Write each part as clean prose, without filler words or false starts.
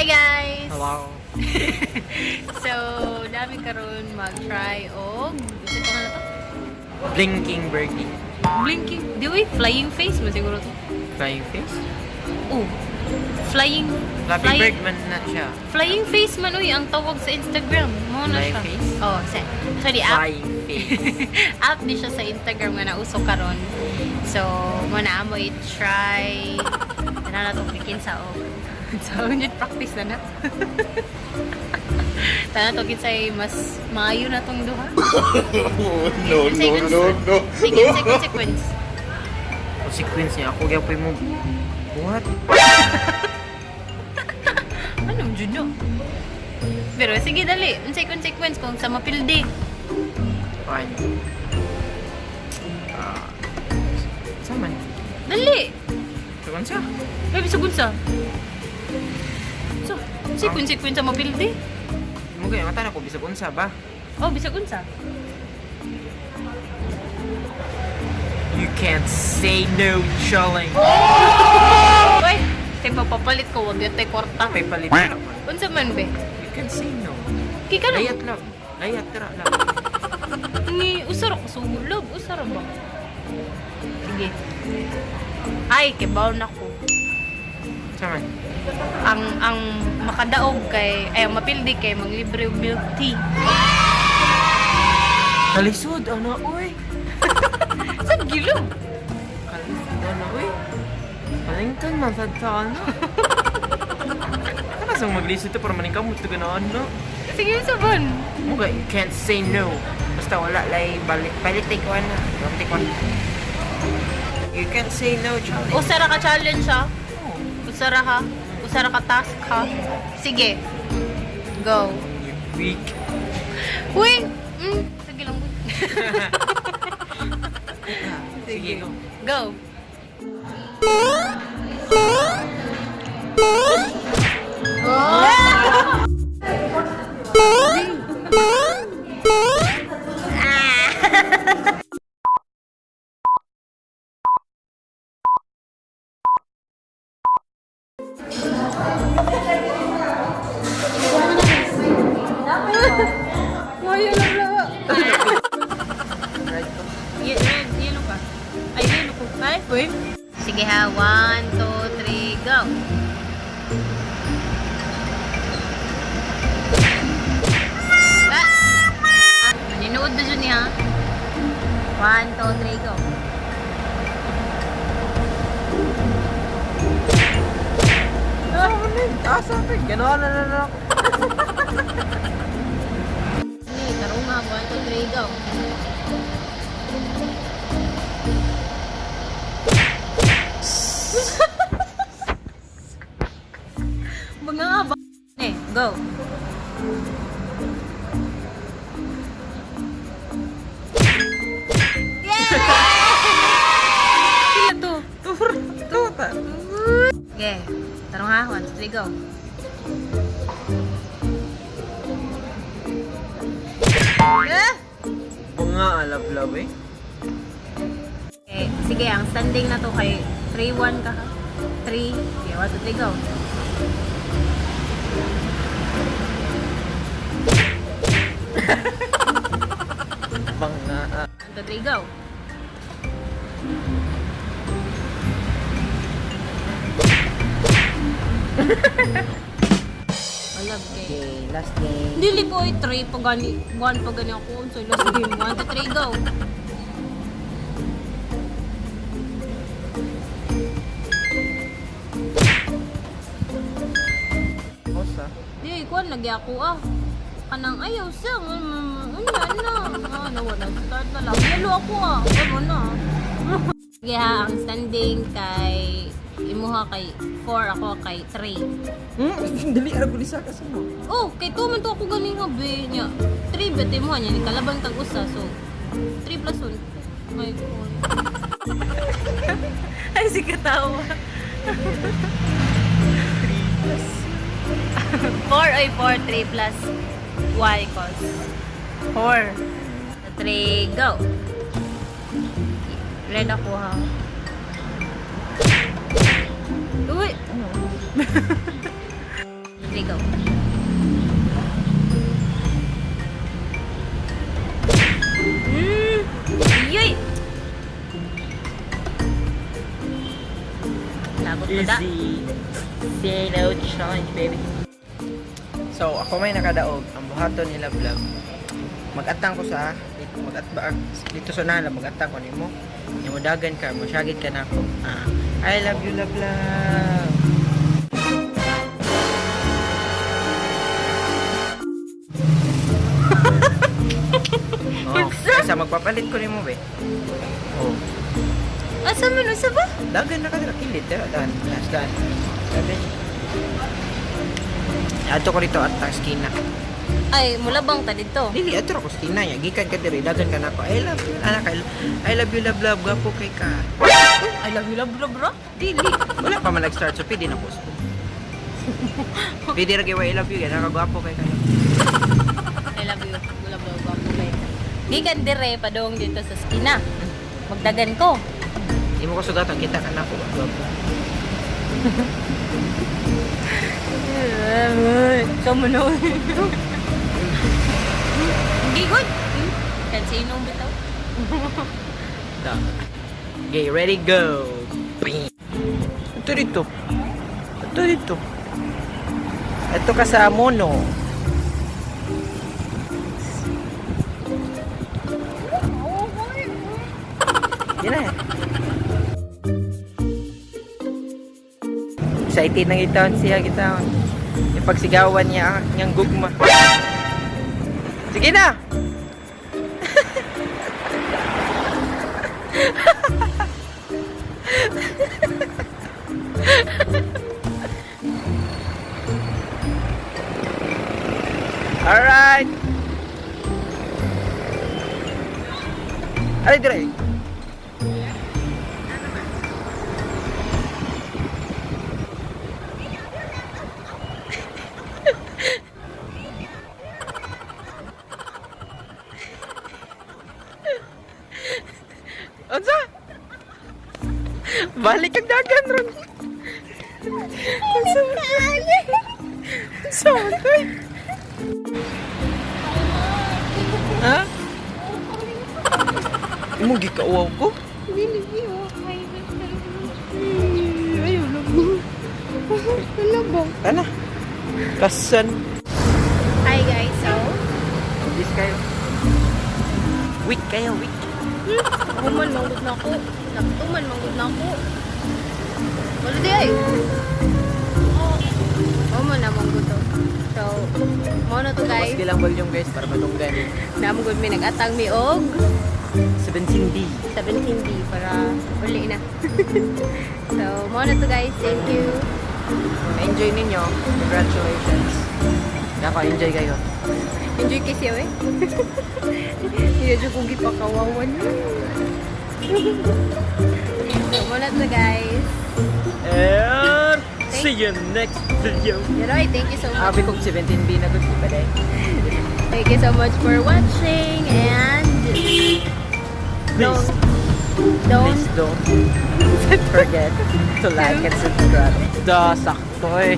Hi guys! Hello. So, dami karon mag-try og gusto ko nga na to? Blinking birdie. Blinking. Di we flying face mo siguro to. Flying face? Oh. Flying Bird man na siya. Flying face man uy ang tawag sa Instagram. Mo na Flying siya. face? Oh, sorry app. Flying face. App di siya sa Instagram nga nauso karon. So, mo na mo i-try. Na to kikin sa og. So, need practice na na. Tana to kinsay mas maayo na tong duha. No. Sige, consequence. Consequence niya. Ako gyapon mo. What? Anong juno? Pero sige dali, unsay consequence kung sa mapildi. Fine. Saman. Dali. Saman siya. May bisag unsa? So, unsay consequence sa mapildi? Mo kaya mata na ko bisag unsa ba? Oh, bisag unsa? You can't say no, Charlie. Uy, kay papapalit ko wag yun tay kwarta. May palit na. Unsa man be? You can say no. Kika na. Layat lang. Layat tira lang. Ni usara ko sulog, usara ba? Sige. Ay, kibaw na ko. Saman. Ang makadaog kay ay ang mapildi kay manglibre og milk tea. Kalisod, ano, uy. Sa gilo. Kalisod, ano, uy. Palingkan man sa ano. Kana sa maglisod to para maning kamot to ganoon, no? Sige sa ban. Muga, you can't say no. Basta wala lay balik take one na. Don't take one. You can't say no, Charlie. Usara ka challenge ha. Oh, Usara ha. Usara ka task ha. Sige. Go. you weak. Uy! Sige lang. Sige, go. Go. Yellow ka. Ay, yellow ko. Ay, uy. Sige ha. 1, 2, 3, go. Ninood na dyan niya. 1, 2, 3, go. Sabi. Gano'n na ako. Sige, tarong nga. 1, 2, 3, go. Mga nga ba? Go. Sila to. Tuta. Okay. Tarong ha. 1, 2, 3, go. Bunga alablab eh. Okay. Sige, ang standing na to kay 3-1 ka ha. 3. Okay, 1, 2, 3, go. Bunga. 1, 2, 3, go. Alam kay. Okay, last game. Dili po ay 3 pa gani. 1 pa gani ako. So last game. 1, 2, 3, go. Osa. Di, kuan lagi ako ah. Kanang ayaw siya. Nawala. Start na lang. Yelo ako ah. Ano na. Sige ha, ang standing kay imuha kay 4, ako kay 3. Dali, arago ni Saka sa mo. Oh, kay 2 man to ako galing habi niya. 3 bet imuha niya, ni kalabang tag-usa. So, 3 plus 1. My God. Ay, si katawa. 3 plus 4 ay 4, 3 plus y equals 4. 3, go. Red ako ha. Uy! 3 Say no challenge, baby. So, ako may nakadaog. Ang buhaton ni LABley. Mag-atang ko sa dito sa nala, mag-atang ko nimo. Yung dagan ka, masyagit ka na ako. I love you, LABley. Oh, isa magpapalit ko nimo, be. Oh. Asa man usa ba? Dagan na ka dira kilit, dira dan. Last dan. Sabi. Ato ko dito at skina. Ay, mula bang ta dito? Dili ato ko skina ya. Gikan ka diri, dagan ka na ako. I love you, anak. I love you, LABley. Gapo kay ka. I love you, LABley, bro. Dili. Wala pa man nag-start so pwede na post. Pwede ra I love you, nakagwapo kay ka. I love you, LABley, gwapo kay. Di kan dire padong dito sa skina. Magdagan ko. Di mo ko sugatan kita ka na ako. Gwapo. Kamu na. Gigot. Kan sinong bitaw? Da. Okay, ready, go. Ito dito. Ito dito. Ito ka sa mono. Yan na. Excited na gitawan siya, gitawan. Yung pagsigawan niya, niyang gugma. Sige na! Alright! Alright, dire. Unsa? Balik ang dagan ron. Unsa? Unsa? Ha? Imo gikauwaw ko? Dili mo. Ayaw lang mo. Wala ba? Ana? Kasan? Hi guys, so Bis kayo. Weak kayo, weak. human manggod na ako. Naktuman manggod na ako. Wala di ay. Human na manggod to. So, mo na to guys. Mas kilang volume guys para matunggan. Namanggod mi nag-atang mi og 17D. 17D para uli na. So, mo na to guys. Thank you. Enjoy ninyo. Congratulations. Naka-enjoy kayo. Enjoy kasi eh. Hindi dyan kong gipakawawan. So, mo na to guys. And see you next video. Leroy, thank you so much. Abi kong 17B na good pa day. Thank you so much for watching and Please don't forget to like and subscribe. Da, sakto eh.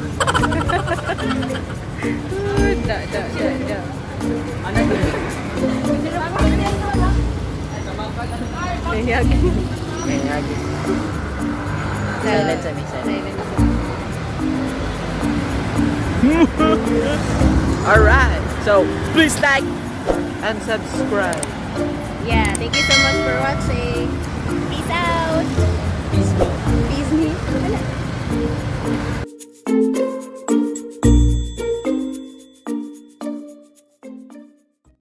da. Ano to? Nahiyagin. Nahiyagin. Silent sa may silent. Alright, so please like and subscribe. Yeah, thank you so much for watching.